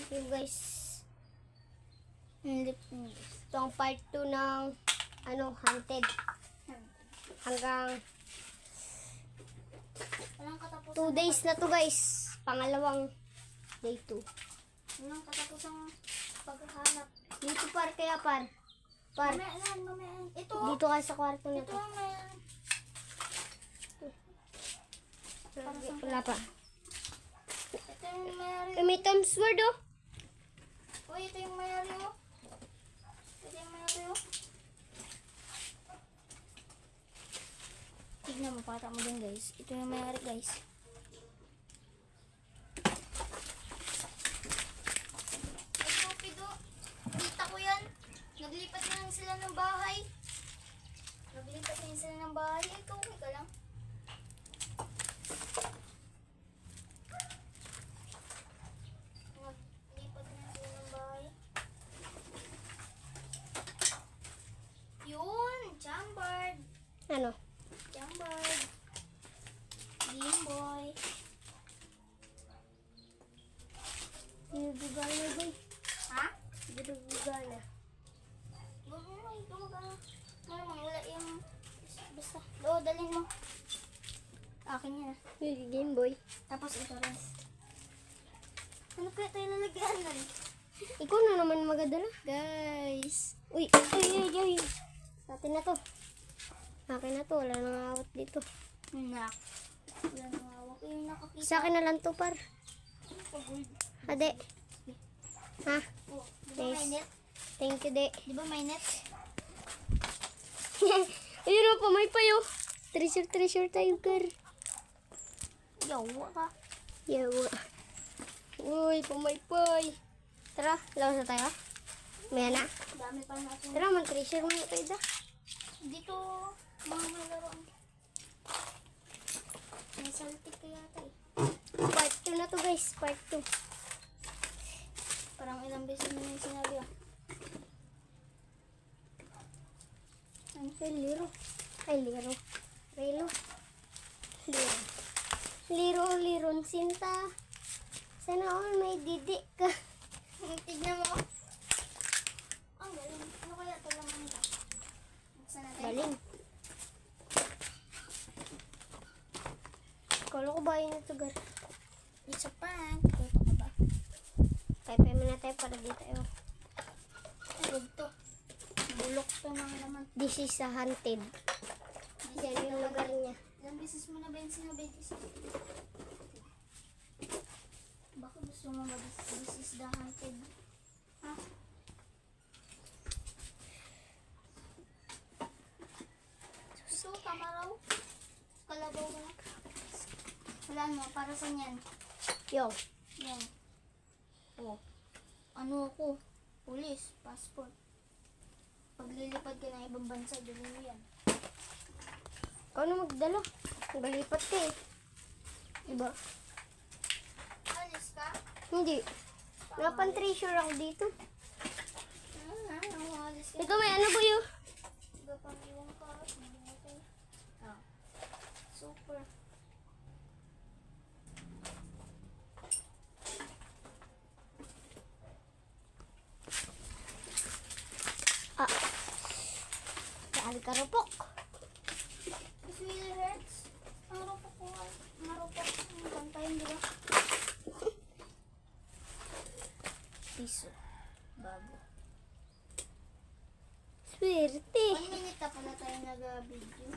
Yung guys. Ito ang part 2 ng haunted. Hanggang Walang katapusan. 2 days na to guys. Pangalawang day 2. Walang katapusang paghahanap. Dito par kaya par. Par. Mamaya. Ito. Dito ka sa kwarto na Ito to. ang mayroon. Wala pa. Ito yung mayroon. May Tom's Word oh. Uy, ito yung mayroon. Ito yung mayroon. Tignan mo, pata mo din guys. Ito yung mayroon guys. Ay, stupido. Kita ko yan. Naglipat na lang sila ng bahay. Naglipat na sila ng bahay. Ikaw, okay ka lang. Naglipat na sila ng bahay. Yun! Jambard! Ano? Jambard! Game Boy! Ginugugana boy. Ha? Ginugugana. Ay, gumagana. Malamang wala yung... Basta. Oo, dalhin mo. Akin yan. Yung Game Boy. Tapos ito rin. Ano kaya tayo lalagyan nun? Ikaw na naman magadala. Guys! Uy, ay. Sa atin na to. Akin na to. Wala nang awat dito. Nak. Wala nang hawak. Yung nakakita. Sa akin na lang to par. Ade. Ha? Oh, di ba may net? Thank you de. Di ba may net? Ayun o, pamaypay o. Treasure tayo, gar. Yawa ka. Yawa. Uy, pamaypay. Tara, lawas na tayo. Maya na. Dami pa natin. Tara, mag-treasure muna tayo da. Dito, mga may laruan. May saltik kaya tayo. Part 2 na to guys, part 2. Parang ilang beses mo yung sinabi ah. Ano kay Liro? Ay, Liro. Relo. Liron sinta. Sana all may didik ka. Tignan mo. Ang galing. Ano kaya ito laman nito? Buksan natin. Galing. Kala ko ba yun ito, gar? It's a prank. Ito ka ba? Pay muna tayo para di tayo. Huwag to. Bulok to ng laman. This is a haunted. Yan yung lugar niya. Ilang beses mo na ba yung sinabi? Baka gusto mo this is the haunted. Ha? Ito, tama raw. Kalabaw ko na. Wala mo, para sa yan. Yo. Yan. Oh. Ano ako? Police, passport. Paglilipad ka ng ibang bansa, dali mo yan. Ikaw na magdala. Balipat ka eh. Diba? Alis ka? Hindi. Napan-treasure ako dito. Alis ka. Ito may ano ba yun? Gapangiwan ka. Ah. Super. Ah. Dahil karupok. It really hurts. Ang rupok ko. Marupok. Ang kantayin, di ba? Piso. Bago. Swerte. 1 minute na pala tayo nag-video.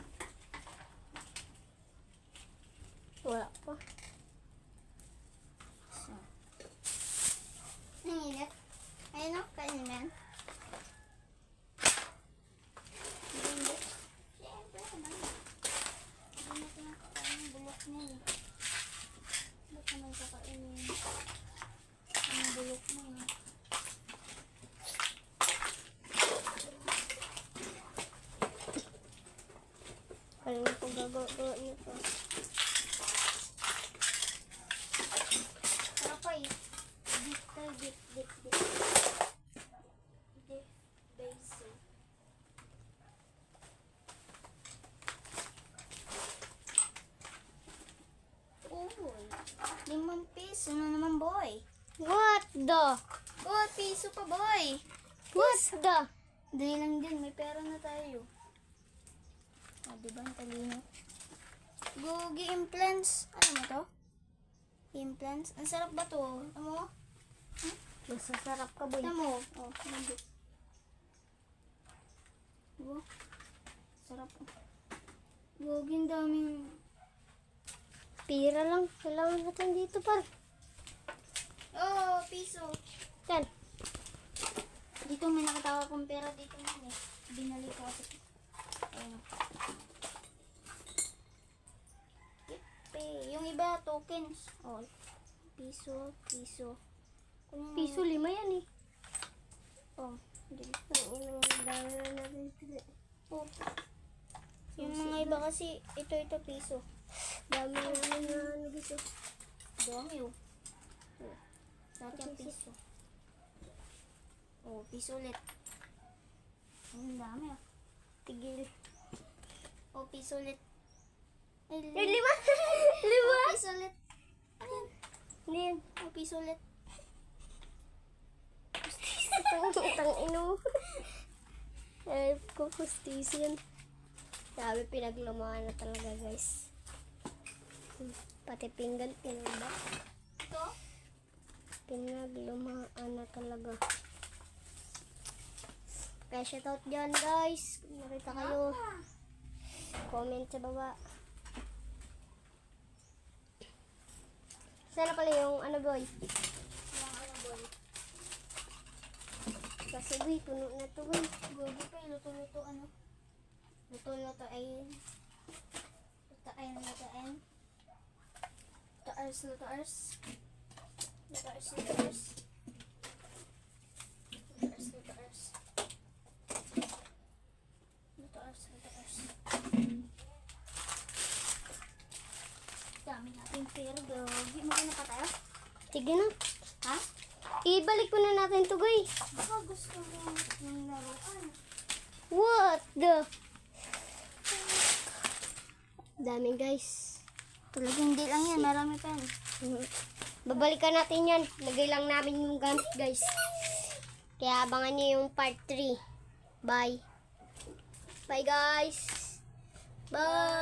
Wala pa. So. Nanginit. Ayun o, kainin mo yan. Hindi. Siyempre naman. Hindi natin nakakain yung bulok niya eh. Ba't naman kakainin yung bulok mo eh? Alam ko gagawa nito. Kapay. Dip tayo, dip. Dip basil. Oh, 5 piso na naman boy. What the? Oh, piso pa, boy. What the? Dali lang din, may pera na tayo. Ah, diba? Ang talino. Gogi implants. Ano mo to? Implants? Ang sarap ba to? Ano mo? Masasarap ka, boy. Ano mo? Oh, nandito. Diba? Sarap. Gogi, ang daming... Pira lang. Kailangan natin dito, par. Oh, piso. Yan. Dito may nakatawa kong pera dito man eh. Binali ko kasi. Ayun. Ipe. Yung iba, tokens. Oh, piso, piso. Kunin mo. Piso 5 yan eh. Oh, dito. Ang dami na natin sila. Oh. Yung mga iba kasi, ito piso. Dami na naman na ano dito. Dami oh. Oh. Lahat yung piso. Oh, piso ulit. Ang dami ah. Tigil. Oh, piso ulit. Ay, Ay, 5! 5! Oh, piso ulit. Ayan. Hindi yan. Oh, piso ulit. Itang ino. Ay, kukustis yan. Sabi, pinaglumaan na talaga, guys. Pati pinggan, pinagba. Ito? Pinaglumaan na talaga. Kaya shoutout dyan, guys. Kung nakita kayo, comment sa baba. Sana pala yung ano, boy? Yung ano, boy? Kasi, boy, puno na to, boy. Gogi pa yung luto-luto ano? Luto-luto ay... Luto-ain, luto-ain. Luto-ars, luto-ars. Luto-ars, luto-ars. Luto-ars, luto-ars. Luto-ars, luto-ars. Dami natin pera, Gogi. Magkano pa tayo? Sige na. Ha? Ibalik mo na natin to, guys. Baka gusto mo ng laruan. What the? Dami, guys. Talagang hindi lang yan, marami pa yan. Babalikan natin yan. Lagay lang namin yung gamit, guys. Kaya abangan niyo yung part 3. Bye. Bye, guys. Bye.